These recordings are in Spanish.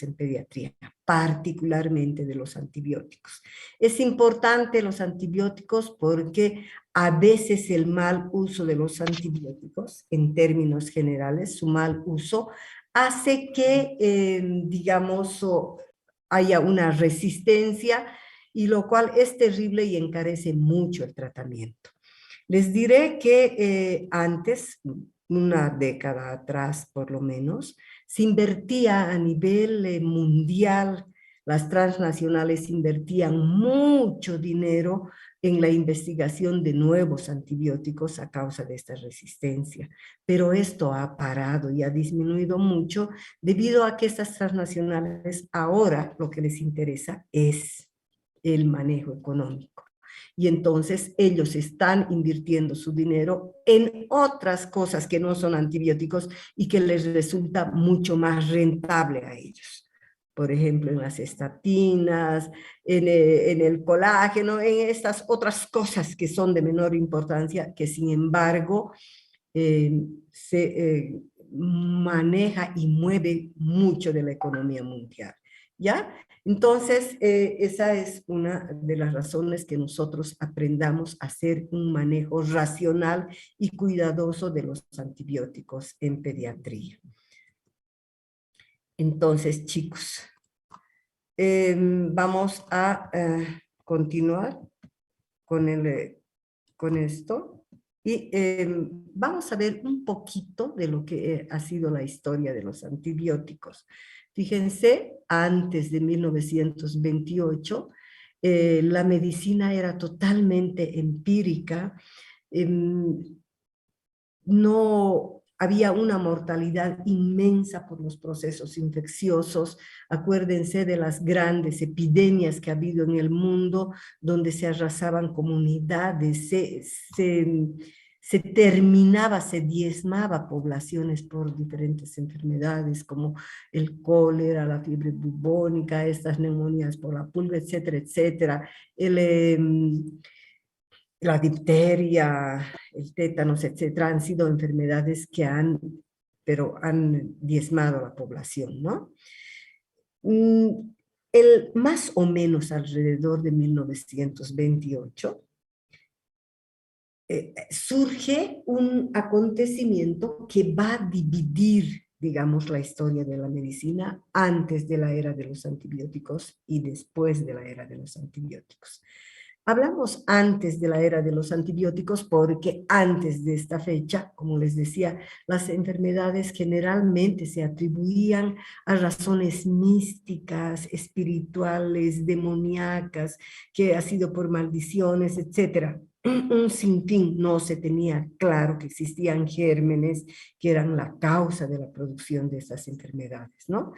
antibióticos en pediatría, particularmente de los antibióticos. Es importante los antibióticos porque a veces el mal uso de los antibióticos, en términos generales, su mal uso, hace que, digamos, haya una resistencia, y lo cual es terrible y encarece mucho el tratamiento. Les diré que antes, una década atrás por lo menos, se invertía a nivel mundial, las transnacionales invertían mucho dinero en la investigación de nuevos antibióticos a causa de esta resistencia. Pero esto ha parado y ha disminuido mucho debido a que estas transnacionales ahora lo que les interesa es el manejo económico. Y entonces ellos están invirtiendo su dinero en otras cosas que no son antibióticos y que les resulta mucho más rentable a ellos. Por ejemplo, en las estatinas, en el colágeno, en estas otras cosas que son de menor importancia, que sin embargo se maneja y mueve mucho de la economía mundial. ¿Ya? Entonces, esa es una de las razones que nosotros aprendamos a hacer un manejo racional y cuidadoso de los antibióticos en pediatría. Entonces, chicos, vamos a continuar con esto y vamos a ver un poquito de lo que ha sido la historia de los antibióticos. Fíjense, antes de 1928, la medicina era totalmente empírica, no había una mortalidad inmensa por los procesos infecciosos. Acuérdense de las grandes epidemias que ha habido en el mundo, donde se arrasaban comunidades, se terminaba, se diezmaba poblaciones por diferentes enfermedades como el cólera, la fiebre bubónica, estas neumonías por la pulga, etcétera, etcétera. La difteria, el tétanos, etcétera, han sido enfermedades que han diezmado a la población, ¿no? Más o menos alrededor de 1928, surge un acontecimiento que va a dividir, digamos, la historia de la medicina antes de la era de los antibióticos y después de la era de los antibióticos. Hablamos antes de la era de los antibióticos porque antes de esta fecha, como les decía, las enfermedades generalmente se atribuían a razones místicas, espirituales, demoníacas, que ha sido por maldiciones, etcétera. Un sinfín, no se tenía claro que existían gérmenes que eran la causa de la producción de estas enfermedades, ¿no?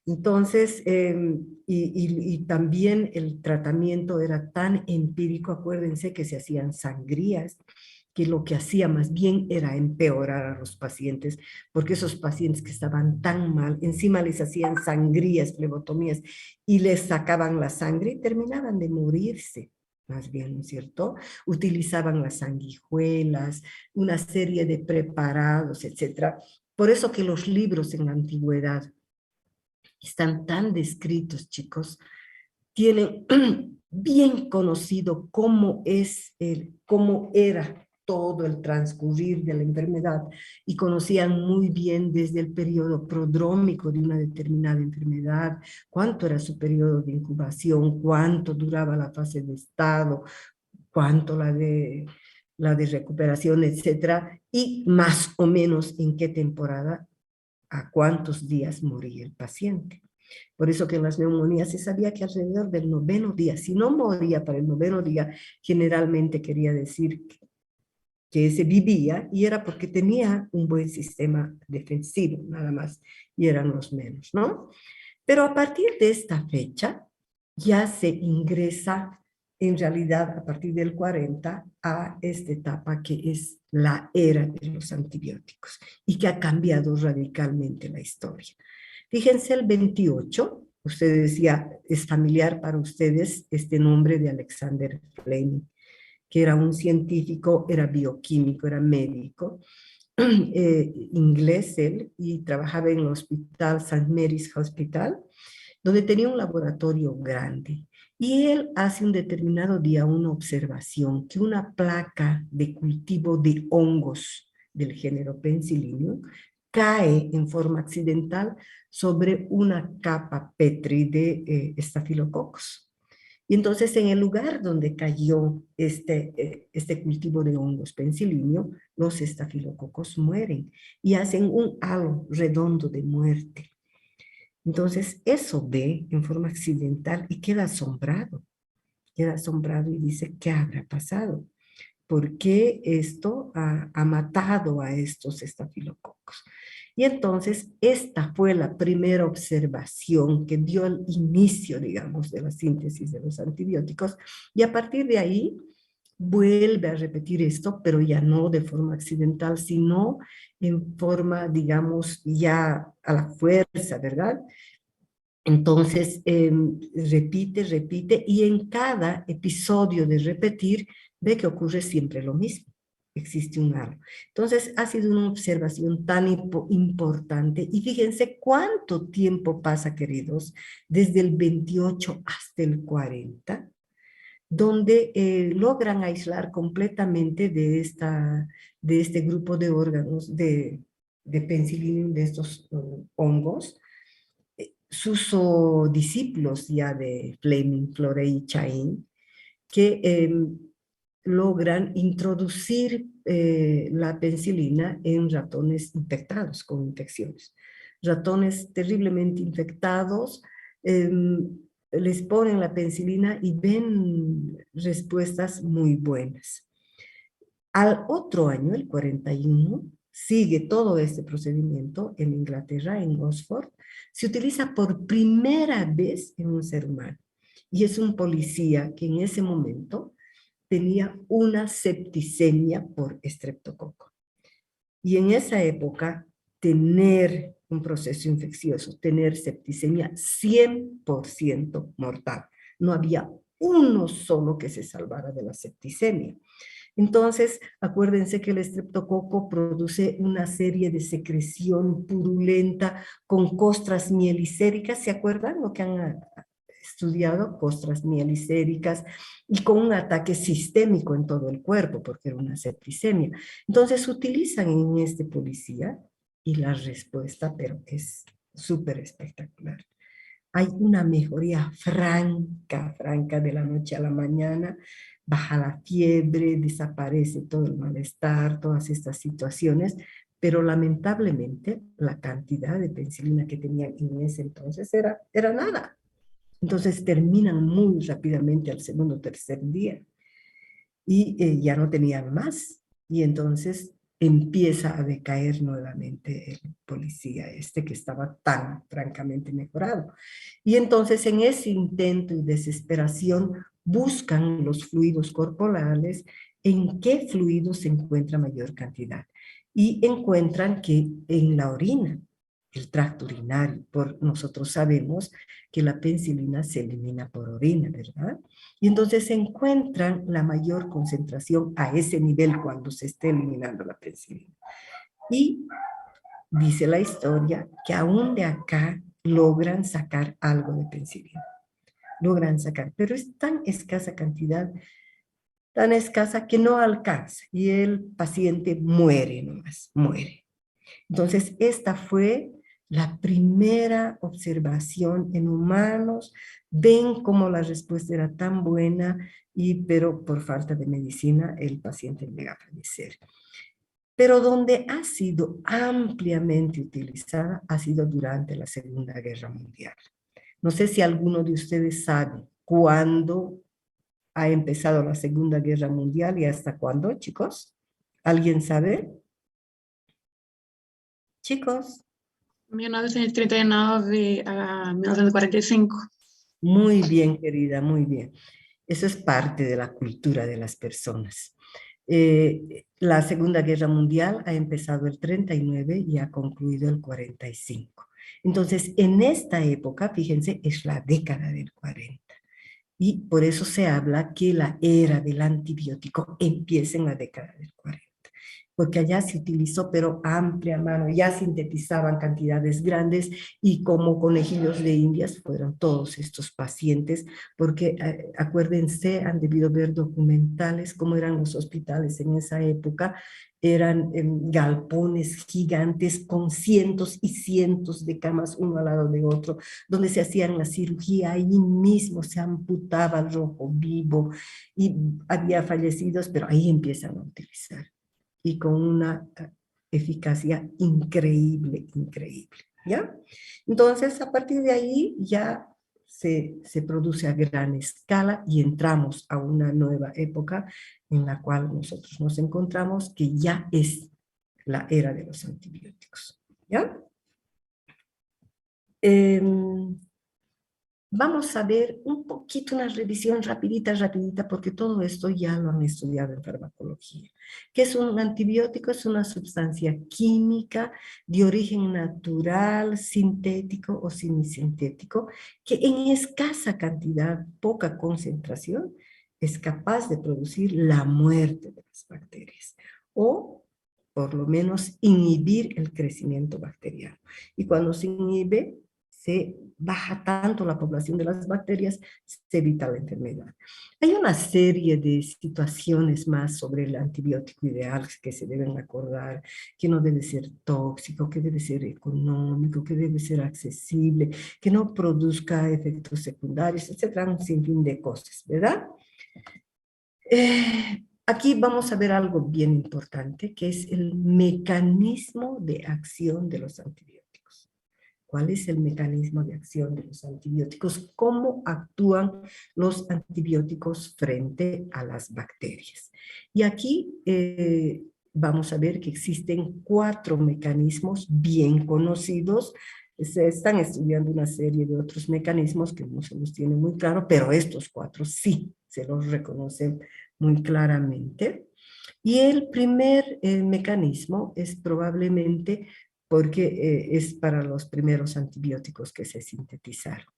Entonces, y también el tratamiento era tan empírico, acuérdense que se hacían sangrías, que lo que hacía más bien era empeorar a los pacientes, porque esos pacientes que estaban tan mal, encima les hacían sangrías, flebotomías, y les sacaban la sangre y terminaban de morirse. Más bien, ¿no es cierto? Utilizaban las sanguijuelas, una serie de preparados, etc. Por eso que los libros en la antigüedad están tan descritos, chicos, tienen bien conocido cómo era todo el transcurrir de la enfermedad y conocían muy bien desde el periodo prodrómico de una determinada enfermedad, cuánto era su periodo de incubación, cuánto duraba la fase de estado, cuánto la de recuperación, etcétera, y más o menos en qué temporada, a cuántos días moría el paciente. Por eso que en las neumonías se sabía que alrededor del 9º día, si no moría para el 9º día, generalmente quería decir que se vivía y era porque tenía un buen sistema defensivo, nada más, y eran los menos, ¿no? Pero a partir de esta fecha ya se ingresa en realidad a partir del 40 a esta etapa que es la era de los antibióticos y que ha cambiado radicalmente la historia. Fíjense el 28, usted decía, es familiar para ustedes este nombre de Alexander Fleming, que era un científico, era bioquímico, era médico, inglés él, y trabajaba en el hospital St. Mary's Hospital, donde tenía un laboratorio grande. Y él hace un determinado día una observación que una placa de cultivo de hongos del género Penicillium cae en forma accidental sobre una capa Petri de estafilococos. Y entonces en el lugar donde cayó este cultivo de hongos Penicillium, los estafilococos mueren y hacen un halo redondo de muerte. Entonces eso ve en forma accidental y queda asombrado y dice, ¿qué habrá pasado? ¿Por qué esto ha matado a estos estafilococos? Y entonces esta fue la primera observación que dio el inicio, digamos, de la síntesis de los antibióticos, y a partir de ahí vuelve a repetir esto, pero ya no de forma accidental, sino en forma, digamos, ya a la fuerza, ¿verdad? Entonces, repite, y en cada episodio de repetir, ve que ocurre siempre lo mismo. Existe un halo. Entonces, ha sido una observación tan importante. Y fíjense cuánto tiempo pasa, queridos, desde el 28 hasta el 40, donde logran aislar completamente de este grupo de órganos de Penicillium, de estos hongos, sus discípulos ya de Fleming, Florey y Chain, que logran introducir la penicilina en ratones infectados con infecciones. Ratones terriblemente infectados, les ponen la penicilina y ven respuestas muy buenas. Al otro año, el 41, sigue todo este procedimiento en Inglaterra, en Oxford. Se utiliza por primera vez en un ser humano. Y es un policía que en ese momento tenía una septicemia por estreptococo. Y en esa época, tener un proceso infeccioso, tener septicemia 100% mortal. No había uno solo que se salvara de la septicemia. Entonces, acuérdense que el estreptococo produce una serie de secreción purulenta con costras mielicéricas, ¿se acuerdan lo que han estudiado? Costras mielicéricas, y con un ataque sistémico en todo el cuerpo, porque era una septicemia. Entonces, utilizan en este policía, y la respuesta, pero es súper espectacular. Hay una mejoría franca de la noche a la mañana, baja la fiebre, desaparece todo el malestar, todas estas situaciones, pero lamentablemente la cantidad de penicilina que tenían en ese entonces era nada. Entonces terminan muy rápidamente al segundo o tercer día y ya no tenían más. Y entonces empieza a decaer nuevamente el policía este que estaba tan francamente mejorado. Y entonces en ese intento y desesperación buscan los fluidos corporales, en qué fluidos se encuentra mayor cantidad. Y encuentran que en la orina, el tracto urinario, nosotros sabemos que la penicilina se elimina por orina, ¿verdad? Y entonces se encuentran la mayor concentración a ese nivel cuando se esté eliminando la penicilina. Y dice la historia que aún de acá logran sacar algo de penicilina. Logran sacar, pero es tan escasa cantidad, tan escasa que no alcanza. Y el paciente muere nomás, muere. Entonces, esta fue la primera observación en humanos. Ven cómo la respuesta era tan buena, pero por falta de medicina el paciente llega a fallecer. Pero donde ha sido ampliamente utilizada ha sido durante la Segunda Guerra Mundial. No sé si alguno de ustedes sabe cuándo ha empezado la Segunda Guerra Mundial y hasta cuándo, chicos. ¿Alguien sabe? Chicos. 1939 a 1945. Muy bien, querida, muy bien. Eso es parte de la cultura de las personas. La Segunda Guerra Mundial ha empezado el 39 y ha concluido el 45. Entonces, en esta época, fíjense, es la década del 40. Y por eso se habla que la era del antibiótico empieza en la década del 40. porque allá se utilizó, pero amplia mano, ya sintetizaban cantidades grandes y como conejillos de indias fueron todos estos pacientes, porque acuérdense, han debido ver documentales, cómo eran los hospitales en esa época, eran galpones gigantes con cientos y cientos de camas uno al lado de otro, donde se hacían la cirugía, ahí mismo se amputaba el rojo vivo y había fallecidos, pero ahí empiezan a utilizar y con una eficacia increíble, increíble, ¿ya? Entonces, a partir de ahí ya se produce a gran escala y entramos a una nueva época en la cual nosotros nos encontramos, que ya es la era de los antibióticos, ¿ya? Vamos a ver un poquito, una revisión rapidita, rapidita, porque todo esto ya lo han estudiado en farmacología. ¿Qué es un antibiótico? Es una sustancia química de origen natural, sintético o semisintético, que en escasa cantidad, poca concentración, es capaz de producir la muerte de las bacterias o por lo menos inhibir el crecimiento bacteriano. Y cuando se inhibe, se baja tanto la población de las bacterias, se evita la enfermedad. Hay una serie de situaciones más sobre el antibiótico ideal que se deben acordar, que no debe ser tóxico, que debe ser económico, que debe ser accesible, que no produzca efectos secundarios, etcétera, un sinfín de cosas, ¿verdad? Aquí vamos a ver algo bien importante, que es el mecanismo de acción de los antibióticos. ¿Cuál es el mecanismo de acción de los antibióticos? ¿Cómo actúan los antibióticos frente a las bacterias? Y aquí vamos a ver que existen 4 mecanismos bien conocidos. Se están estudiando una serie de otros mecanismos que no se los tiene muy claro, pero estos 4 sí se los reconocen muy claramente. Y el primer mecanismo es probablemente porque es para los primeros antibióticos que se sintetizaron.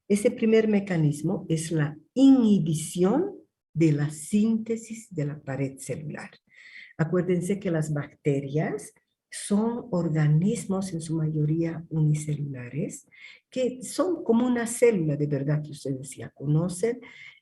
Ese primer mecanismo es la inhibición de la síntesis de la pared celular. Acuérdense que las bacterias son organismos en su mayoría unicelulares, que son como una célula de verdad que ustedes ya conocen,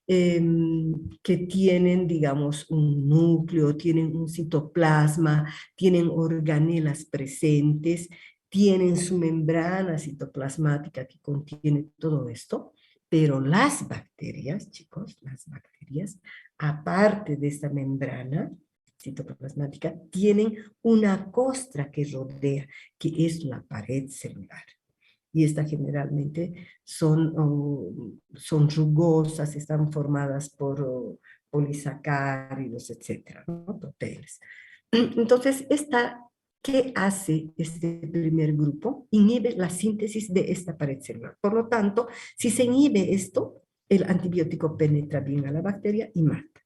que tienen, digamos, un núcleo, tienen un citoplasma, tienen organelas presentes, tienen su membrana citoplasmática que contiene todo esto, pero las bacterias, chicos, las bacterias, aparte de esta membrana citoplasmática, tienen una costra que rodea, que es la pared celular. Y estas generalmente son rugosas, están formadas por polisacáridos, etcétera, ¿no? Proteínas. Entonces, ¿qué hace este primer grupo? Inhibe la síntesis de esta pared celular. Por lo tanto, si se inhibe esto, el antibiótico penetra bien a la bacteria y mata.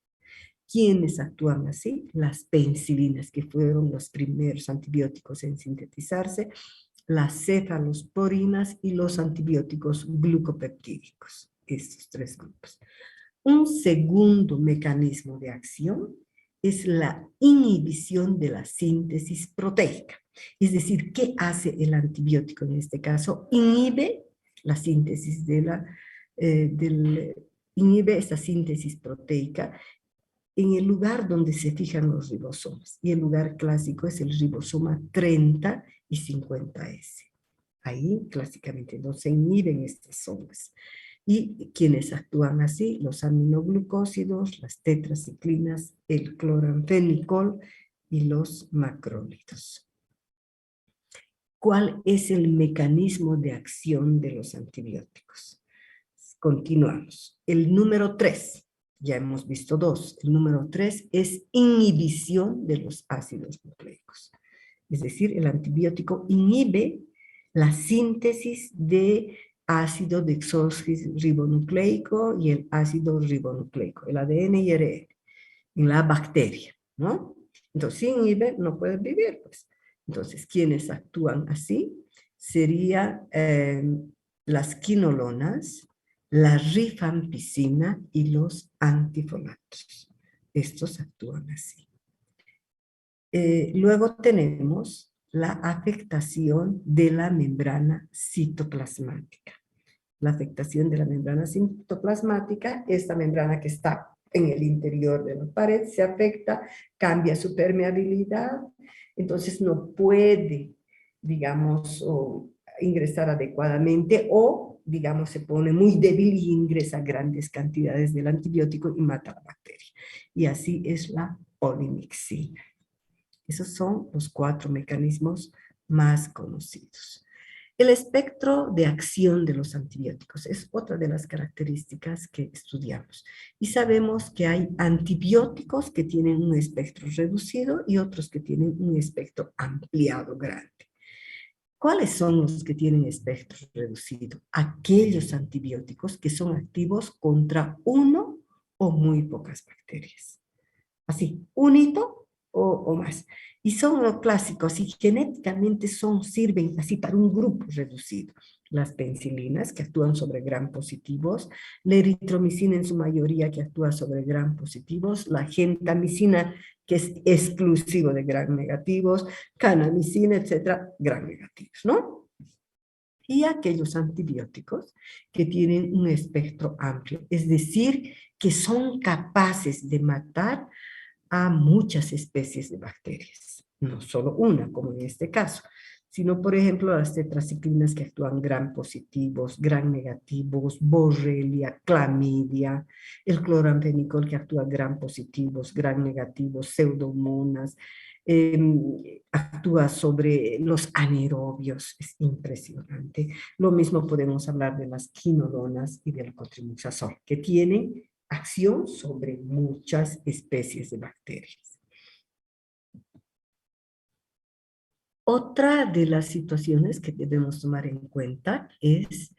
¿Quiénes actúan así? Las penicilinas, que fueron los primeros antibióticos en sintetizarse, las cefalosporinas y los antibióticos glucopeptídicos, estos 3 grupos. Un segundo mecanismo de acción es la inhibición de la síntesis proteica. Es decir, ¿qué hace el antibiótico en este caso? Inhibe la síntesis inhibe esta síntesis proteica en el lugar donde se fijan los ribosomas. Y el lugar clásico es el ribosoma 30 y 50S. Ahí, clásicamente, no se inhiben estas zonas. Y quienes actúan así, los aminoglucósidos, las tetraciclinas, el cloranfenicol y los macrólidos. ¿Cuál es el mecanismo de acción de los antibióticos? Continuamos. El número 3. Ya hemos visto 2. El número 3 es inhibición de los ácidos nucleicos. Es decir, el antibiótico inhibe la síntesis de ácido desoxirribonucleico y el ácido ribonucleico, el ADN y ARN, en la bacteria, ¿no? Entonces, si inhibe, no puede vivir, pues. Entonces, quienes actúan así serían las quinolonas, la rifampicina y los antifolatos. Estos actúan así. Luego tenemos la afectación de la membrana citoplasmática. La afectación de la membrana citoplasmática, esta membrana que está en el interior de la pared, se afecta, cambia su permeabilidad, entonces no puede, digamos, ingresar adecuadamente o, digamos, se pone muy débil y ingresa grandes cantidades del antibiótico y mata a la bacteria. Y así es la polimixina. Esos son los 4 mecanismos más conocidos. El espectro de acción de los antibióticos es otra de las características que estudiamos. Y sabemos que hay antibióticos que tienen un espectro reducido y otros que tienen un espectro ampliado grande. ¿Cuáles son los que tienen espectro reducido? Aquellos antibióticos que son activos contra uno o muy pocas bacterias. Así, unito o más. Y son los clásicos y genéticamente sirven así para un grupo reducido. Las penicilinas que actúan sobre gram positivos, la eritromicina en su mayoría que actúa sobre gram positivos, la gentamicina que es exclusivo de gram negativos, kanamicina, etcétera, gram negativos, ¿no? Y aquellos antibióticos que tienen un espectro amplio, es decir, que son capaces de matar a muchas especies de bacterias, no solo una, como en este caso, sino, por ejemplo, las tetraciclinas que actúan gram positivos, gram negativos, borrelia, clamidia, el cloramphenicol que actúa gram positivos, gram negativos, pseudomonas, actúa sobre los anaerobios, es impresionante. Lo mismo podemos hablar de las quinolonas y del cotrimoxazol, que tienen acción sobre muchas especies de bacterias. Otra de las situaciones que debemos tomar en cuenta es,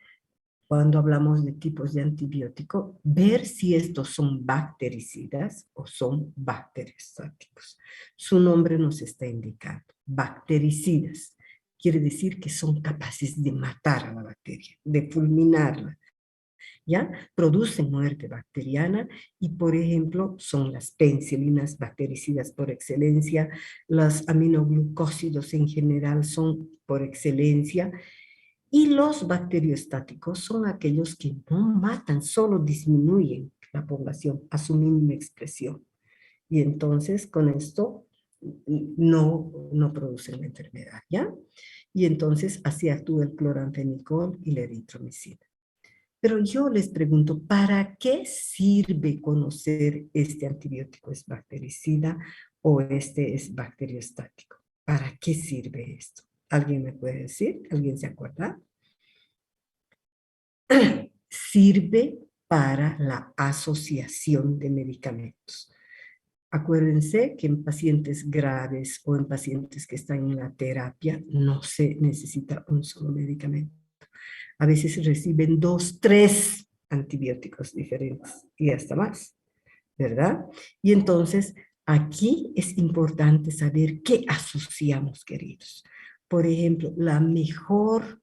cuando hablamos de tipos de antibiótico, ver si estos son bactericidas o son bacteriostáticos. Su nombre nos está indicando, bactericidas. Quiere decir que son capaces de matar a la bacteria, de fulminarla, ¿ya? Producen muerte bacteriana y, por ejemplo, son las penicilinas bactericidas por excelencia, los aminoglucósidos en general son por excelencia, y los bacteriostáticos son aquellos que no matan, solo disminuyen la población a su mínima expresión. Y entonces, con esto, no producen la enfermedad, ¿ya? Y entonces, así actúa el cloramphenicol y la eritromicina. Pero yo les pregunto, ¿para qué sirve conocer este antibiótico es bactericida o este es bacteriostático? ¿Para qué sirve esto? ¿Alguien me puede decir? ¿Alguien se acuerda? Sirve para la asociación de medicamentos. Acuérdense que en pacientes graves o en pacientes que están en la terapia no se necesita un solo medicamento. A veces reciben 2, 3 antibióticos diferentes y hasta más, ¿verdad? Y entonces aquí es importante saber qué asociamos, queridos. Por ejemplo, la mejor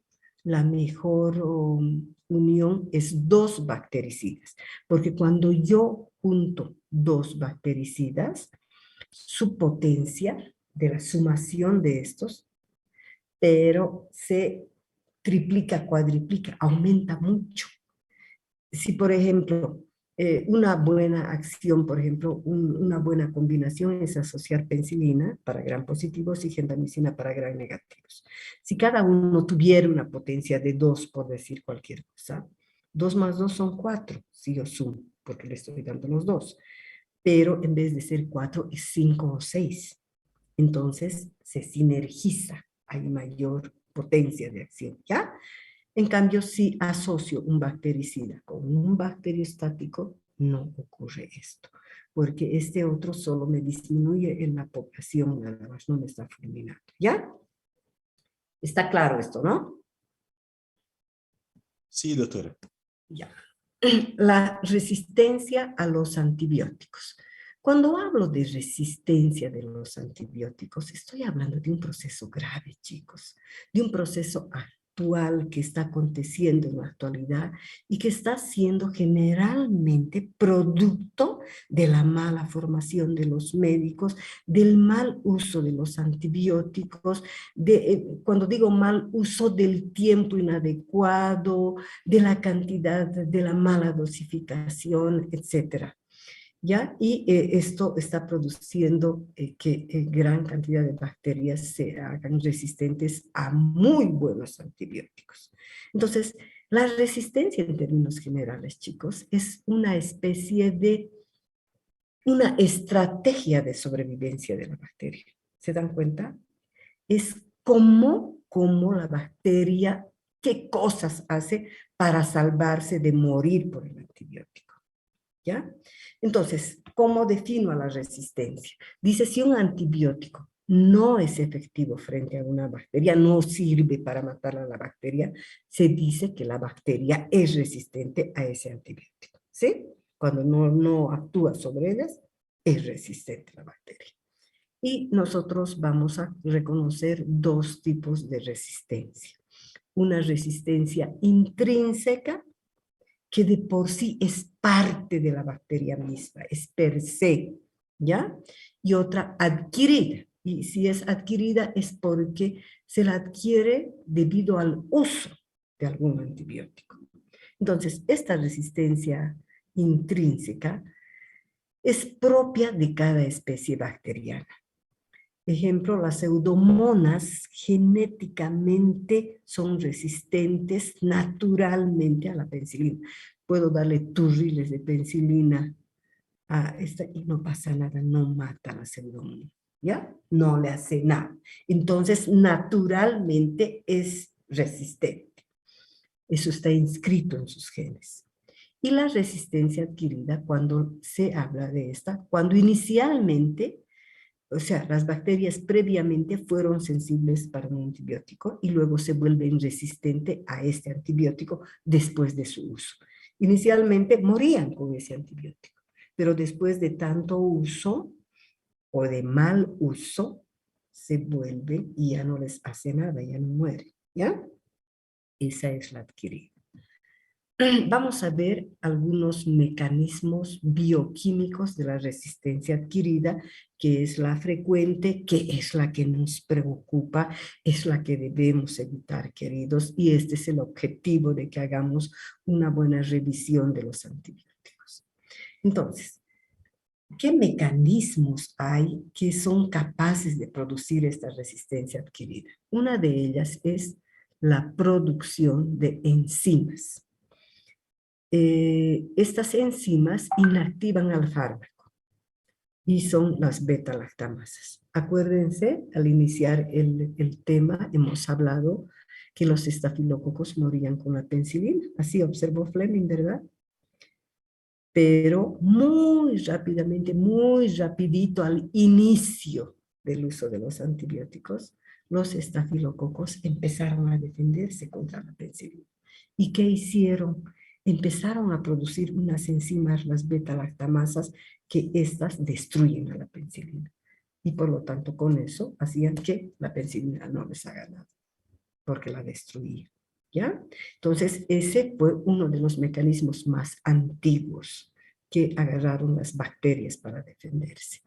unión es 2 bactericidas, porque cuando yo junto 2 bactericidas, su potencia de la sumación de estos, pero se triplica, cuadriplica, aumenta mucho. Si, por ejemplo, una buena acción, por ejemplo, una buena combinación es asociar penicilina para gram positivos y gentamicina para gram negativos. Si cada uno tuviera una potencia de 2, por decir cualquier cosa, 2 más 2 son 4, si yo sumo, porque le estoy dando los 2. Pero en vez de ser 4, es 5 o 6. Entonces se sinergiza, hay mayor potencia de acción, ¿ya? En cambio, si asocio un bactericida con un bacteriostático, no ocurre esto, porque este otro solo me disminuye en la población, nada más, no me está fulminando, ¿ya? Está claro esto, ¿no? Sí, doctora. Ya. La resistencia a los antibióticos. Cuando hablo de resistencia de los antibióticos, estoy hablando de un proceso grave, chicos, de un proceso actual que está aconteciendo en la actualidad y que está siendo generalmente producto de la mala formación de los médicos, del mal uso de los antibióticos, cuando digo mal uso, del tiempo inadecuado, de la cantidad, de la mala dosificación, etcétera. ¿Ya? Y esto está produciendo que gran cantidad de bacterias se hagan resistentes a muy buenos antibióticos. Entonces, la resistencia en términos generales, chicos, es una especie de, una estrategia de sobrevivencia de la bacteria. ¿Se dan cuenta? Es cómo la bacteria, qué cosas hace para salvarse de morir por el antibiótico. ¿Ya? Entonces, ¿cómo defino a la resistencia? Dice, si un antibiótico no es efectivo frente a una bacteria, no sirve para matar a la bacteria, se dice que la bacteria es resistente a ese antibiótico. ¿Sí? Cuando no actúa sobre ellas, es resistente la bacteria. Y nosotros vamos a reconocer dos tipos de resistencia. Una resistencia intrínseca, que de por sí es parte de la bacteria misma, es per se, ¿ya? Y otra adquirida. Y si es adquirida es porque se la adquiere debido al uso de algún antibiótico. Entonces, esta resistencia intrínseca es propia de cada especie bacteriana. Ejemplo, las pseudomonas genéticamente son resistentes naturalmente a la penicilina. Puedo darle turriles de penicilina a esta y no pasa nada, no mata a la pseudomona, ¿ya? No le hace nada. Entonces, naturalmente es resistente. Eso está inscrito en sus genes. Y la resistencia adquirida, cuando se habla de esta, cuando inicialmente, o sea, las bacterias previamente fueron sensibles para un antibiótico y luego se vuelven resistentes a este antibiótico después de su uso. Inicialmente morían con ese antibiótico, pero después de tanto uso o de mal uso, se vuelven y ya no les hace nada, ya no mueren, ¿ya? Esa es la adquirida. Vamos a ver algunos mecanismos bioquímicos de la resistencia adquirida, que es la frecuente, que es la que nos preocupa, es la que debemos evitar, queridos, y este es el objetivo de que hagamos una buena revisión de los antibióticos. Entonces, ¿qué mecanismos hay que son capaces de producir esta resistencia adquirida? Una de ellas es la producción de enzimas. Estas enzimas inactivan al fármaco y son las beta-lactamasas. Acuérdense, al iniciar el tema hemos hablado que los estafilococos morían con la penicilina. Así observó Fleming, ¿verdad? Pero muy rápidamente, muy rapidito al inicio del uso de los antibióticos, los estafilococos empezaron a defenderse contra la penicilina. ¿Y qué hicieron? Empezaron a producir unas enzimas, las beta-lactamasas, que estas destruyen a la penicilina. Y por lo tanto, con eso hacían que la penicilina no les haga nada, porque la destruía. ¿Ya? Entonces, ese fue uno de los mecanismos más antiguos que agarraron las bacterias para defenderse.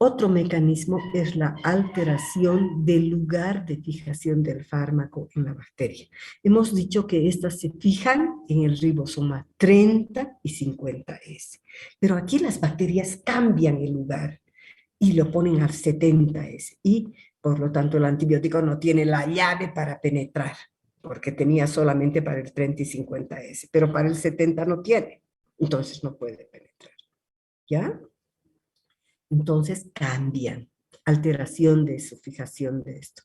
Otro mecanismo es la alteración del lugar de fijación del fármaco en la bacteria. Hemos dicho que estas se fijan en el ribosoma 30 y 50S, pero aquí las bacterias cambian el lugar y lo ponen al 70S y por lo tanto el antibiótico no tiene la llave para penetrar, porque tenía solamente para el 30 y 50S, pero para el 70 no tiene, entonces no puede penetrar. ¿Ya? Entonces cambian, alteración de su fijación de esto.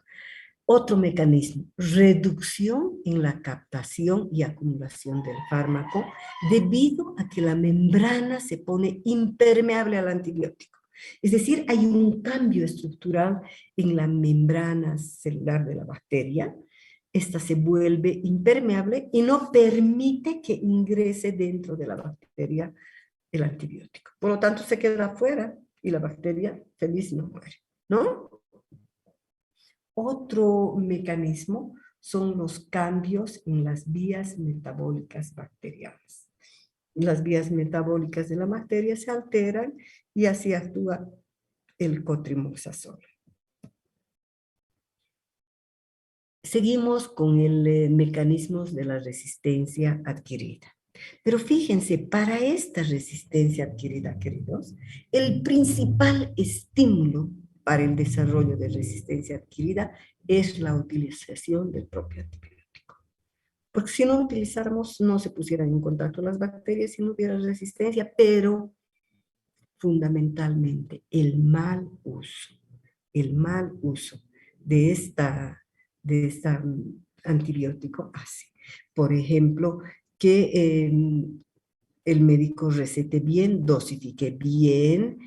Otro mecanismo, reducción en la captación y acumulación del fármaco debido a que la membrana se pone impermeable al antibiótico. Es decir, hay un cambio estructural en la membrana celular de la bacteria. Esta se vuelve impermeable y no permite que ingrese dentro de la bacteria el antibiótico. Por lo tanto, se queda afuera y la bacteria feliz no muere, ¿no? Otro mecanismo son los cambios en las vías metabólicas bacterianas. Las vías metabólicas de la bacteria se alteran y así actúa el cotrimoxazol. Seguimos con el mecanismo de la resistencia adquirida. Pero fíjense, para esta resistencia adquirida, queridos, el principal estímulo para el desarrollo de resistencia adquirida es la utilización del propio antibiótico. Porque si no utilizáramos, no se pusieran en contacto las bacterias y no hubiera resistencia, pero fundamentalmente el mal uso de esta antibiótico hace. Por ejemplo, que el médico recete bien, dosifique bien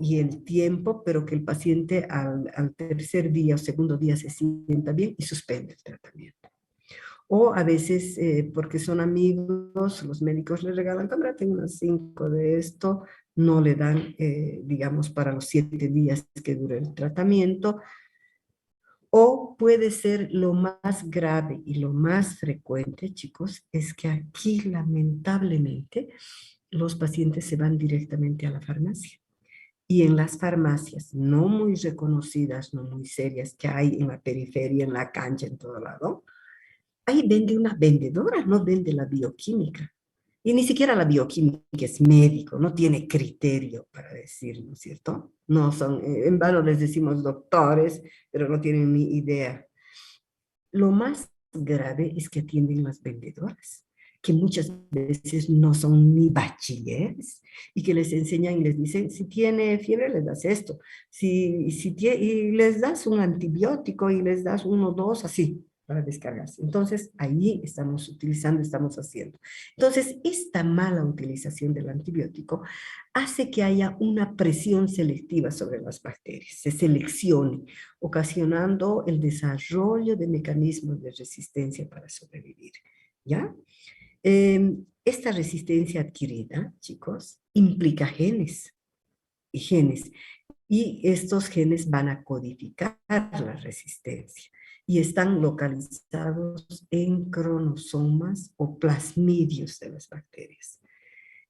y el tiempo, pero que el paciente al tercer día o segundo día se sienta bien y suspende el tratamiento. O a veces, porque son amigos, los médicos le regalan, cómprate unas 5 de esto, no le dan, digamos, para los 7 días que dure el tratamiento. O puede ser lo más grave y lo más frecuente, chicos, es que aquí lamentablemente los pacientes se van directamente a la farmacia. Y en las farmacias no muy reconocidas, no muy serias, que hay en la periferia, en la cancha, en todo lado, ahí vende una vendedora, no vende la bioquímica. Y ni siquiera la bioquímica es médico, no tiene criterio para decir, ¿no es cierto? No son, en vano les decimos doctores, pero no tienen ni idea. Lo más grave es que atienden las vendedoras, que muchas veces no son ni bachilleres y que les enseñan y les dicen, si tiene fiebre les das esto, y les das un antibiótico y les das 1 o 2, así, para descargarse. Entonces, ahí estamos utilizando, estamos haciendo. Entonces, esta mala utilización del antibiótico hace que haya una presión selectiva sobre las bacterias, se seleccione, ocasionando el desarrollo de mecanismos de resistencia para sobrevivir, ¿ya? Esta resistencia adquirida, chicos, implica genes, y estos genes van a codificar la resistencia y están localizados en cromosomas o plasmidios de las bacterias.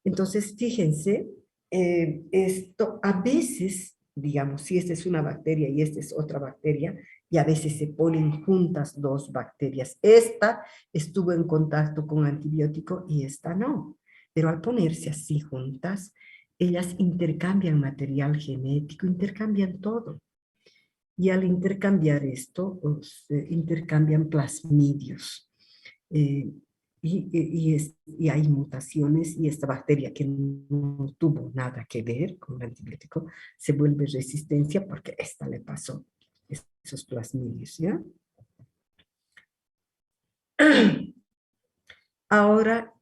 Entonces, fíjense, esto a veces, digamos, si esta es una bacteria y esta es otra bacteria, y a veces se ponen juntas 2 bacterias. Esta estuvo en contacto con antibiótico y esta no. Pero al ponerse así juntas, ellas intercambian material genético, intercambian todo. Y al intercambiar esto, intercambian plasmidios. Y hay mutaciones y esta bacteria que no tuvo nada que ver con el antibiótico se vuelve resistencia porque esta le pasó esos plasmidios, ¿ya? Ahora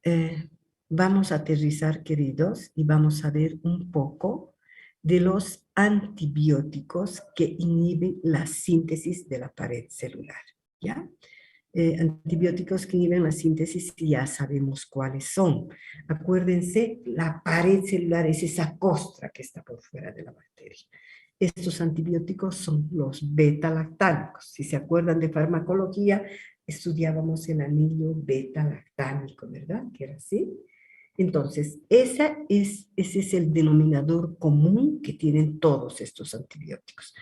vamos a aterrizar, queridos, y vamos a ver un poco de los antibióticos que inhiben la síntesis de la pared celular, ¿ya? Antibióticos que inhiben la síntesis, ya sabemos cuáles son. Acuérdense, la pared celular es esa costra que está por fuera de la bacteria. Estos antibióticos son los beta-lactámicos. Si se acuerdan de farmacología, estudiábamos el anillo beta-lactámico, ¿verdad? Que era así. Entonces, ese es el denominador común que tienen todos estos antibióticos.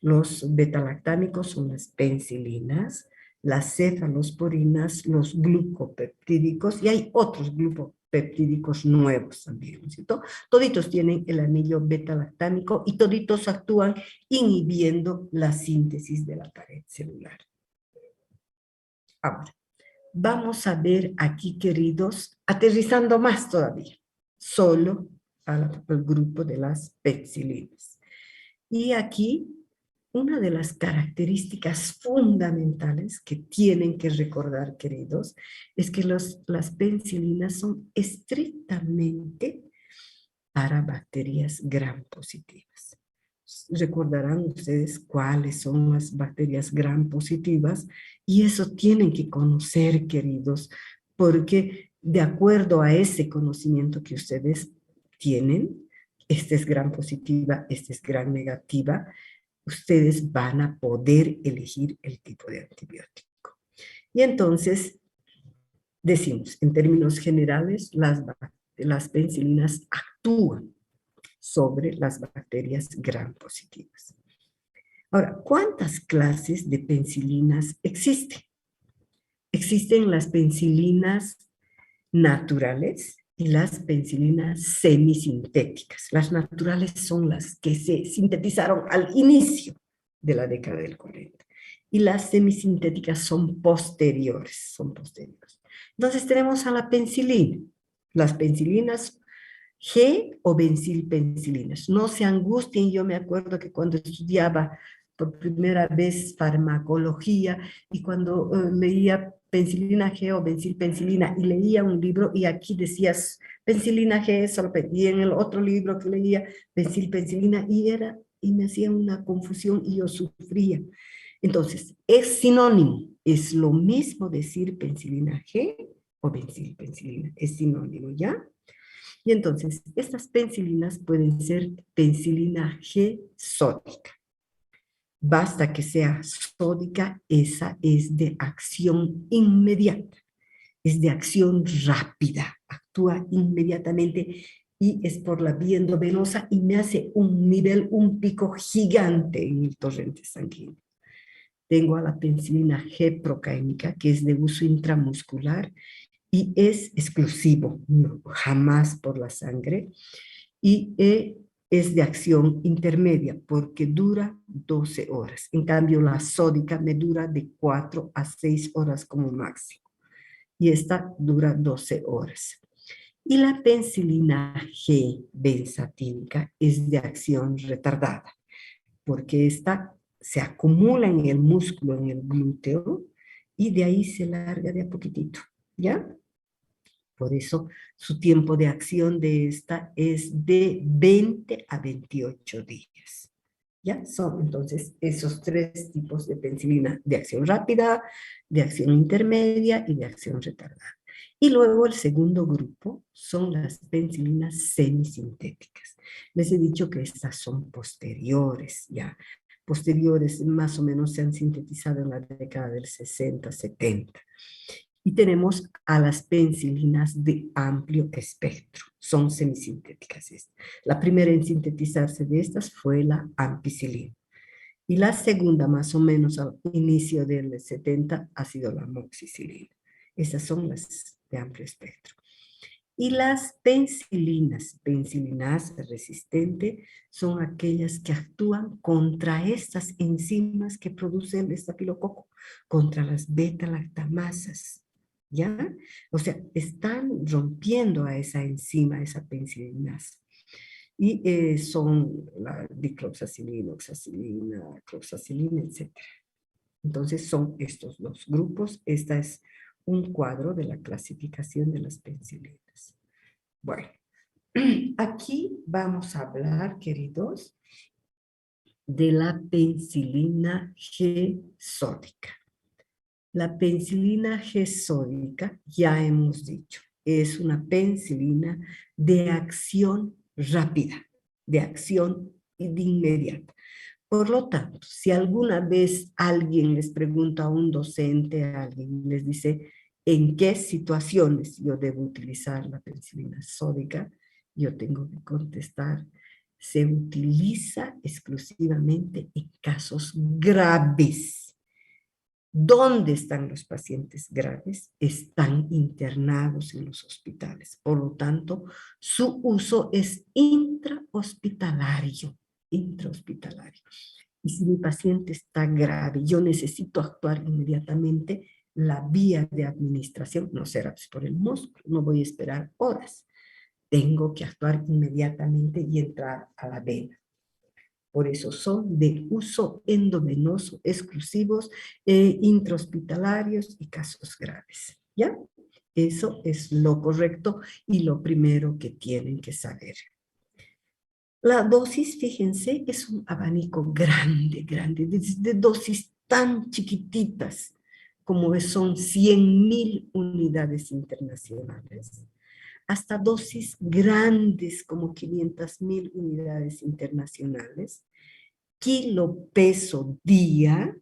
Los beta-lactámicos son las penicilinas, las cefalosporinas, los glucopeptídicos, y hay otros glucopeptídicos nuevos también, ¿no es cierto? Toditos tienen el anillo beta-lactámico y toditos actúan inhibiendo la síntesis de la pared celular. Ahora, vamos a ver aquí, queridos, aterrizando más todavía, solo al grupo de las penicilinas. Y aquí, una de las características fundamentales que tienen que recordar, queridos, es que las penicilinas son estrictamente para bacterias gram positivas. Recordarán ustedes cuáles son las bacterias gram positivas y eso tienen que conocer, queridos, porque de acuerdo a ese conocimiento que ustedes tienen, esta es gram positiva, esta es gram negativa, ustedes van a poder elegir el tipo de antibiótico. Y entonces decimos, en términos generales, las penicilinas actúan sobre las bacterias gram positivas. Ahora, ¿cuántas clases de penicilinas existen? Existen las penicilinas naturales y las penicilinas semisintéticas. Las naturales son las que se sintetizaron al inicio de la década del 40. Y las semisintéticas son posteriores, Entonces tenemos a la penicilina. Las penicilinas G o benzilpenicilinas. No se angustien, yo me acuerdo que cuando estudiaba por primera vez farmacología y cuando leía penicilina G o benzilpenicilina y leía un libro y aquí decías penicilina G, y en el otro libro que leía benzilpenicilina y me hacía una confusión y yo sufría. Entonces, es sinónimo, es lo mismo decir penicilina G o benzilpenicilina, es sinónimo, ¿ya? Y entonces, estas penicilinas pueden ser penicilina G sódica. Basta que sea sódica, esa es de acción inmediata, es de acción rápida, actúa inmediatamente y es por la vía endovenosa y me hace un pico gigante en el torrente sanguíneo. Tengo a la penicilina G procaínica, que es de uso intramuscular y es exclusivo, no, jamás por la sangre, y es de acción intermedia porque dura 12 horas. En cambio, la sódica me dura de 4 a 6 horas como máximo, y esta dura 12 horas. Y la penicilina G benzatínica es de acción retardada, porque esta se acumula en el músculo, en el glúteo, y de ahí se larga de a poquitito, ¿ya? Por eso su tiempo de acción de esta es de 20 a 28 días. ¿Ya? Son entonces esos tres tipos de penicilina: de acción rápida, de acción intermedia y de acción retardada. Y luego el segundo grupo son las penicilinas semisintéticas. Les he dicho que estas son posteriores, ya. Posteriores más o menos se han sintetizado en la década del 60, 70. Y tenemos a las penicilinas de amplio espectro, son semisintéticas. La primera en sintetizarse de estas fue la ampicilina. Y la segunda, más o menos al inicio del 70, ha sido la amoxicilina. Esas son las de amplio espectro. Y las penicilinas resistentes, son aquellas que actúan contra estas enzimas que producen el estafilococo, contra las beta-lactamasas. ¿Ya? O sea, están rompiendo a esa enzima, esa penicilinaza. Y son la dicloxacilina, oxacilina, cloxacilina, etc. Entonces son estos dos grupos. Esta es un cuadro de la clasificación de las penicilinas. Bueno, aquí vamos a hablar, queridos, de la penicilina G sódica. La penicilina G sódica, ya hemos dicho, es una penicilina de acción rápida, de acción de inmediata. Por lo tanto, si alguna vez alguien les pregunta a un docente, a alguien les dice en qué situaciones yo debo utilizar la penicilina sódica, yo tengo que contestar: se utiliza exclusivamente en casos graves. ¿Dónde están los pacientes graves? Están internados en los hospitales. Por lo tanto, su uso es intrahospitalario. Intrahospitalario. Y si mi paciente está grave, yo necesito actuar inmediatamente, la vía de administración no será por el músculo, no voy a esperar horas. Tengo que actuar inmediatamente y entrar a la vena. Por eso son de uso endovenoso exclusivos, intrahospitalarios y casos graves. ¿Ya? Eso es lo correcto y lo primero que tienen que saber. La dosis, fíjense, es un abanico grande, de dosis tan chiquititas como son 100.000 unidades internacionales, hasta dosis grandes como 500.000 unidades internacionales, kilo peso día,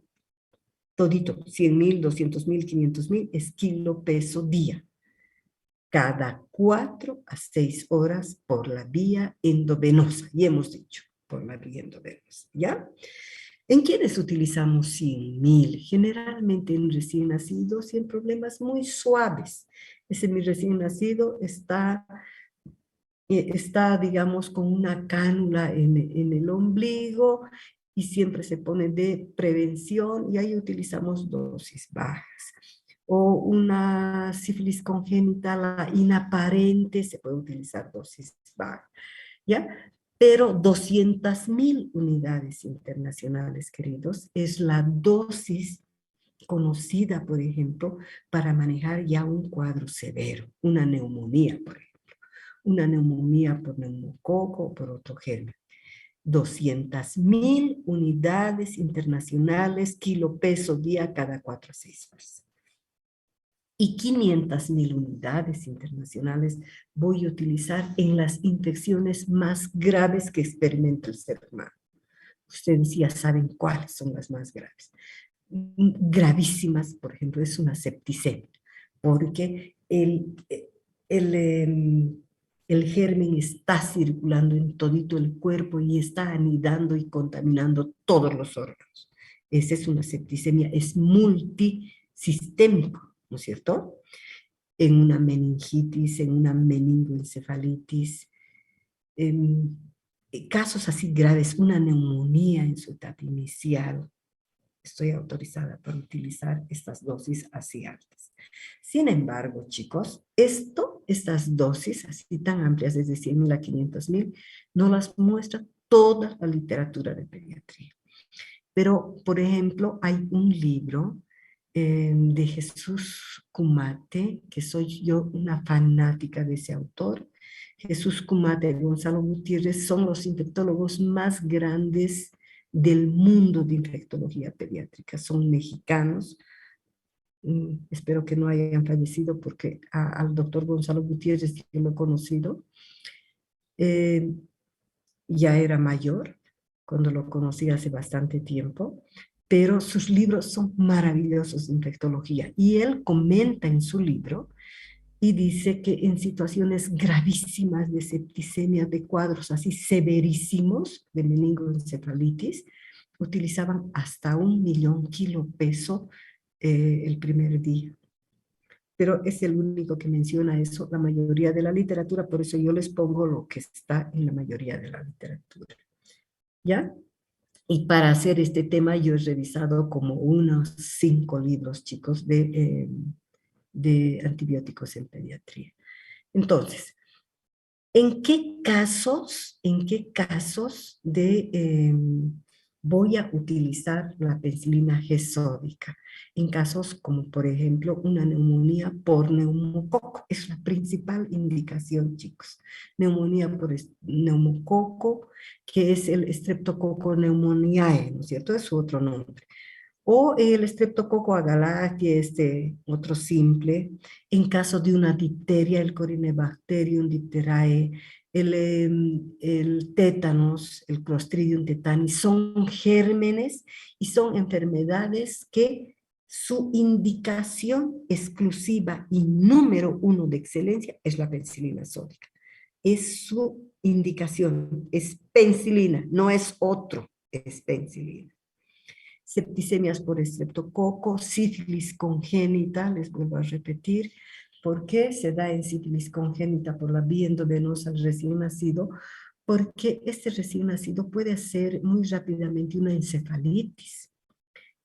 todito, 100.000, 200.000, 500.000, es kilo peso día, cada 4 a 6 horas por la vía endovenosa, y hemos dicho, por la vía endovenosa, ¿ya? ¿En quiénes utilizamos 100.000? Generalmente en recién nacidos y en problemas muy suaves. Ese mi recién nacido está, digamos, con una cánula en el ombligo y siempre se pone de prevención y ahí utilizamos dosis bajas. O una sífilis congénita, la inaparente, se puede utilizar dosis bajas, ¿ya? Pero 200.000 unidades internacionales, queridos, es la dosis conocida, por ejemplo, para manejar ya un cuadro severo, una neumonía, por ejemplo, una neumonía por neumococo o por otro germen. 200.000 unidades internacionales, kilo peso día cada 4 a 6 horas. Y 500.000 unidades internacionales voy a utilizar en las infecciones más graves que experimenta el ser humano. Ustedes ya saben cuáles son las más graves. Gravísimas, por ejemplo, es una septicemia, porque el germen está circulando en todito el cuerpo y está anidando y contaminando todos los órganos. Esa es una septicemia, es multisistémico, ¿no es cierto? En una meningitis, en una meningoencefalitis, en casos así graves, una neumonía en su etapa inicial, estoy autorizada para utilizar estas dosis así altas. Sin embargo, chicos, estas dosis así tan amplias, desde 100.000 a 500.000, no las muestra toda la literatura de pediatría. Pero, por ejemplo, hay un libro de Jesús Kumate, que soy yo una fanática de ese autor. Jesús Kumate y Gonzalo Gutiérrez son los infectólogos más grandes del mundo de infectología pediátrica. Son mexicanos. Espero que no hayan fallecido porque al doctor Gonzalo Gutiérrez yo lo he conocido. Ya era mayor cuando lo conocí hace bastante tiempo, pero sus libros son maravillosos de infectología. Y él comenta en su libro y dice que en situaciones gravísimas de septicemia, de cuadros así severísimos de meningoencefalitis, utilizaban hasta 1.000.000 kilo peso el primer día. Pero es el único que menciona eso, la mayoría de la literatura, por eso yo les pongo lo que está en la mayoría de la literatura. ¿Ya? Y para hacer este tema yo he revisado como unos 5 libros, chicos, de antibióticos en pediatría. Entonces, ¿en qué casos voy a utilizar la penicilina G sódica? En casos como, por ejemplo, una neumonía por neumococo. Es la principal indicación, chicos. Neumonía por neumococo, que es el Streptococcus pneumoniae, ¿no es cierto? Es su otro nombre. O el Streptococcus agalactiae, otro simple, en caso de una difteria, el Corynebacterium diphtheriae, el tétanos, el Clostridium tetani, son gérmenes y son enfermedades que su indicación exclusiva y número 1 de excelencia es la penicilina sódica. Es su indicación, es penicilina, no es otro, es penicilina. Septicemias por estreptococo, sífilis congénita, les vuelvo a repetir. ¿Por qué se da en sífilis congénita por la vía endovenosa al recién nacido? Porque este recién nacido puede hacer muy rápidamente una encefalitis.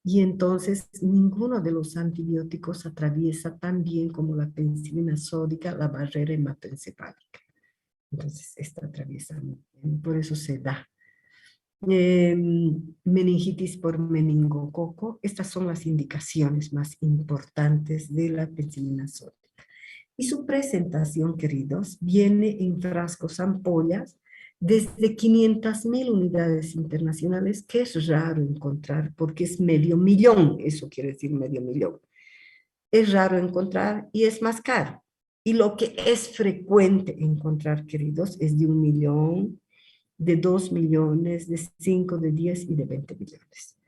Y entonces ninguno de los antibióticos atraviesa tan bien como la penicilina sódica la barrera hematoencefálica. Entonces esta atraviesa muy bien, por eso se da. Meningitis por meningococo, estas son las indicaciones más importantes de la penicilina sódica. Y su presentación, queridos, viene en frascos ampollas desde 500.000 unidades internacionales, que es raro encontrar porque es medio millón, eso quiere decir medio millón. Es raro encontrar y es más caro. Y lo que es frecuente encontrar, queridos, es de 1.000.000, de 2 millones, de 5, de 10 y de 20 millones.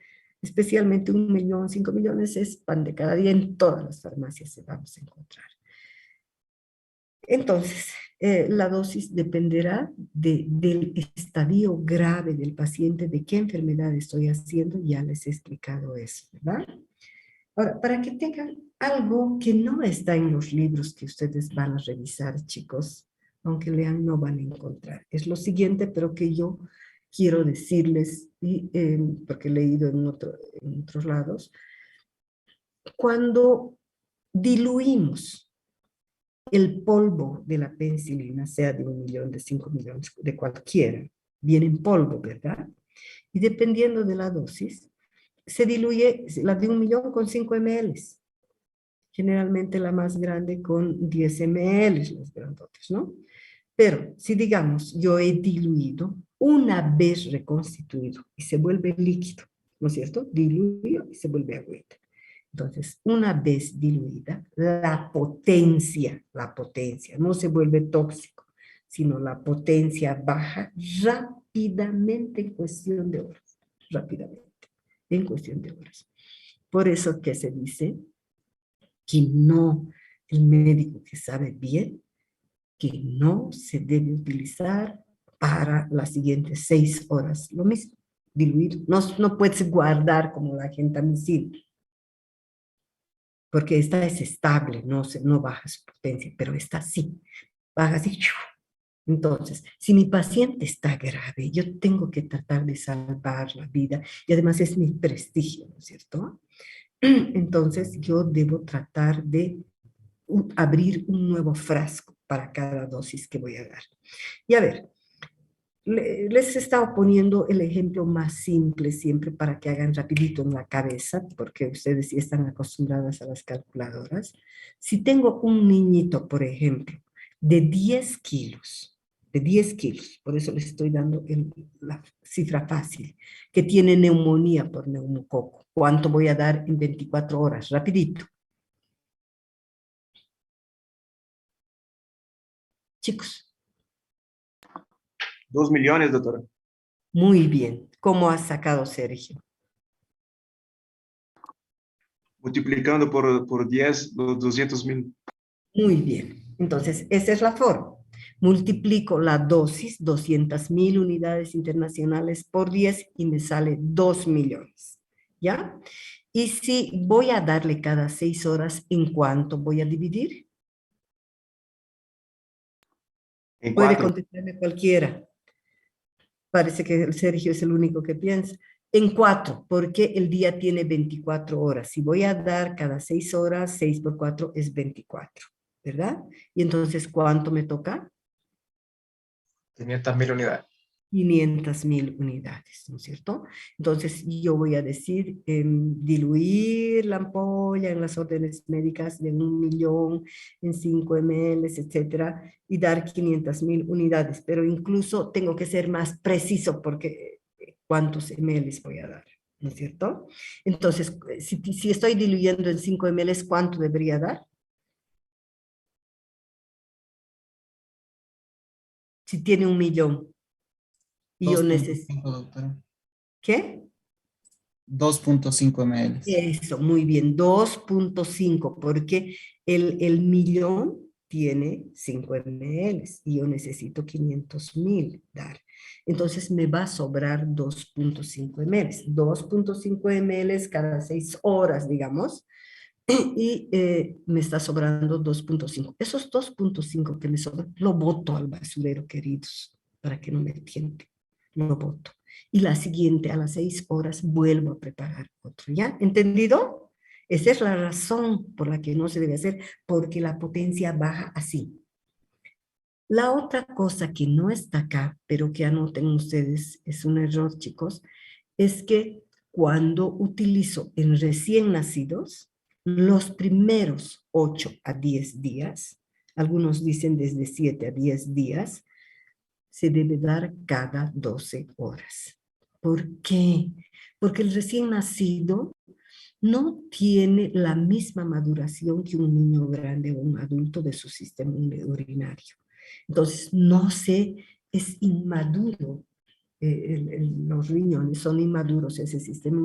especialmente 1 millón, 5 millones es pan de cada día, en todas las farmacias se vamos a encontrar. Entonces, la dosis dependerá del estadio grave del paciente, de qué enfermedad estoy haciendo, ya les he explicado eso, ¿verdad? Ahora, para que tengan algo que no está en los libros que ustedes van a revisar, chicos, aunque lean, no van a encontrar. Es lo siguiente, pero que yo quiero decirles, porque he leído en otros lados, cuando diluimos el polvo de la penicilina, sea de 1 millón, de 5 millones, de cualquiera, viene en polvo, ¿verdad? Y dependiendo de la dosis, se diluye la de 1 millón con 5 ml. Generalmente la más grande con 10 ml, las grandotas, ¿no? Pero si digamos, yo he diluido una vez reconstituido y se vuelve líquido, ¿no es cierto? Diluyo y se vuelve agüita. Entonces, una vez diluida, la potencia, no se vuelve tóxico, sino la potencia baja rápidamente en cuestión de horas, rápidamente, en cuestión de horas. Por eso que se dice que no, el médico que sabe bien, que no se debe utilizar para las siguientes 6 horas. Lo mismo, diluir, no puedes guardar como la gentamicina, porque esta es estable, no baja su potencia, pero esta sí, baja así. Entonces, si mi paciente está grave, yo tengo que tratar de salvar la vida y además es mi prestigio, ¿no es cierto? Entonces, yo debo tratar de abrir un nuevo frasco para cada dosis que voy a dar. Y a ver, les he estado poniendo el ejemplo más simple siempre para que hagan rapidito en la cabeza, porque ustedes sí están acostumbradas a las calculadoras. Si tengo un niñito, por ejemplo, de 10 kilos, por eso les estoy dando la cifra fácil, que tiene neumonía por neumococo, ¿cuánto voy a dar en 24 horas? Rapidito. Chicos, 2 millones, doctora. muy bien. ¿Cómo has sacado, Sergio? Multiplicando por 10, los 200.000. Muy bien. Entonces, esa es la forma. Multiplico la dosis, 200.000 unidades internacionales por 10 y me sale 2 millones. ¿Ya? Y si voy a darle cada 6 horas, ¿en cuánto voy a dividir? En Puede 4. contestarme cualquiera. Parece que el Sergio es el único que piensa. En 4, porque el día tiene 24 horas. Si voy a dar cada 6 horas, 6 por 4 es 24, ¿verdad? Y entonces, ¿cuánto me toca? 500.000 unidades. 500.000 unidades, ¿no es cierto? Entonces yo voy a decir diluir la ampolla en las órdenes médicas de 1 millón en 5 ml, etcétera, y dar 500.000 unidades, pero incluso tengo que ser más preciso porque ¿cuántos ml voy a dar? ¿No es cierto? Entonces, si estoy diluyendo en 5 ml, ¿cuánto debería dar? Si tiene 1 millón. Y yo necesito... 2.5, doctora. ¿Qué? 2.5 ml. Eso, muy bien, 2.5, porque el millón tiene 5 ml y yo necesito 500.000 dar. Entonces me va a sobrar 2.5 ml. 2.5 ml cada 6 horas, digamos, y me está sobrando 2.5. Esos 2.5 que me sobran, lo boto al basurero, queridos, para que no me tiente. Lo boto. Y la siguiente, a las 6 horas, vuelvo a preparar otro. ¿Ya? ¿Entendido? Esa es la razón por la que no se debe hacer, porque la potencia baja así. La otra cosa que no está acá, pero que anoten ustedes, es un error, chicos, es que cuando utilizo en recién nacidos, los primeros 8 a 10 días, algunos dicen desde 7 a 10 días, se debe dar cada 12 horas. ¿Por qué? Porque el recién nacido no tiene la misma maduración que un niño grande o un adulto de su sistema urinario. Entonces, es inmaduro los riñones son inmaduros, ese sistema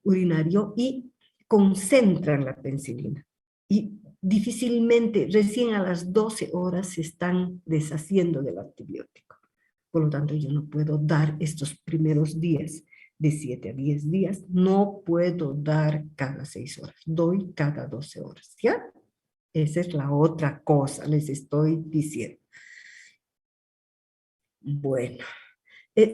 urinario, y concentran la penicilina. Y difícilmente, recién a las 12 horas se están deshaciendo del antibiótico. Por lo tanto, yo no puedo dar estos primeros días, de 7 a 10 días, no puedo dar cada 6 horas, doy cada 12 horas, ¿ya? Esa es la otra cosa, les estoy diciendo. Bueno,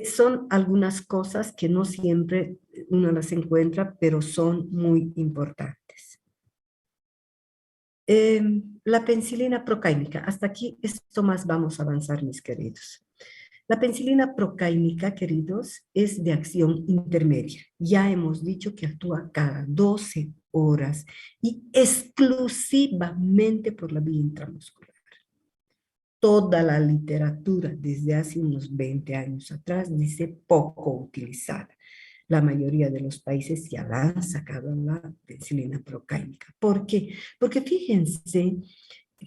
son algunas cosas que no siempre uno las encuentra, pero son muy importantes. La penicilina procáinica, hasta aquí esto más vamos a avanzar, mis queridos. La penicilina procáinica, queridos, es de acción intermedia. Ya hemos dicho que actúa cada 12 horas y exclusivamente por la vía intramuscular. Toda la literatura desde hace unos 20 años atrás dice poco utilizada. La mayoría de los países ya la han sacado la penicilina procáinica. ¿Por qué? Porque fíjense,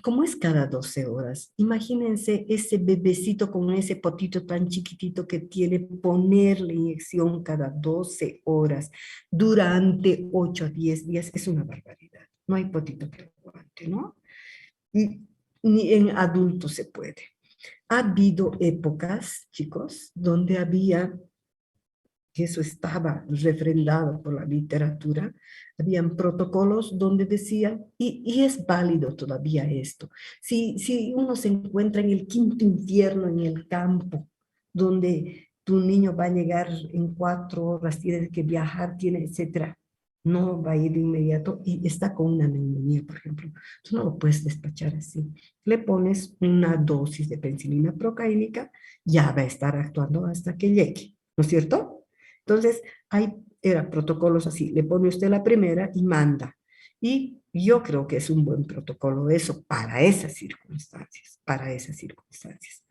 como es cada 12 horas, imagínense ese bebecito con ese potito tan chiquitito que tiene, ponerle inyección cada 12 horas durante 8 a 10 días, es una barbaridad. No hay potito que lo aguante, ¿no? Y ni en adultos se puede. Ha habido épocas, chicos, donde había, que eso estaba refrendado por la literatura, habían protocolos donde decían, y es válido todavía esto, si uno se encuentra en el quinto infierno en el campo, donde tu niño va a llegar en 4 horas, tiene que viajar, tiene, etcétera, no va a ir de inmediato y está con una neumonía, por ejemplo. Tú no lo puedes despachar así. Le pones una dosis de penicilina procáinica, ya va a estar actuando hasta que llegue, ¿no es cierto? Entonces, eran protocolos así, le pone usted la primera y manda. Y yo creo que es un buen protocolo eso para esas circunstancias, para esas circunstancias.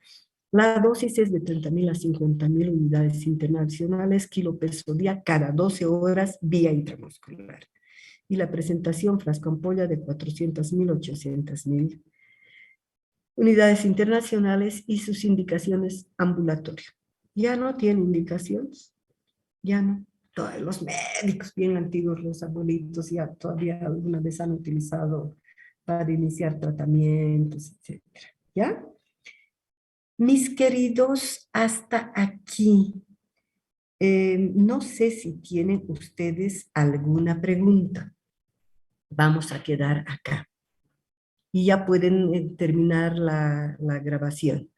La dosis es de 30.000 a 50.000 unidades internacionales, kilopeso día, cada 12 horas vía intramuscular. Y la presentación frasco ampolla de 400.000 a 800.000 unidades internacionales y sus indicaciones ambulatorio. Ya no tiene indicaciones, ya no. Todos los médicos bien antiguos, los abuelitos, ya todavía alguna vez han utilizado para iniciar tratamientos, etc. ¿Ya? Mis queridos, hasta aquí. No sé si tienen ustedes alguna pregunta. Vamos a quedar acá. Y ya pueden terminar la grabación.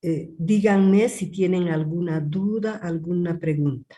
Díganme si tienen alguna duda, alguna pregunta.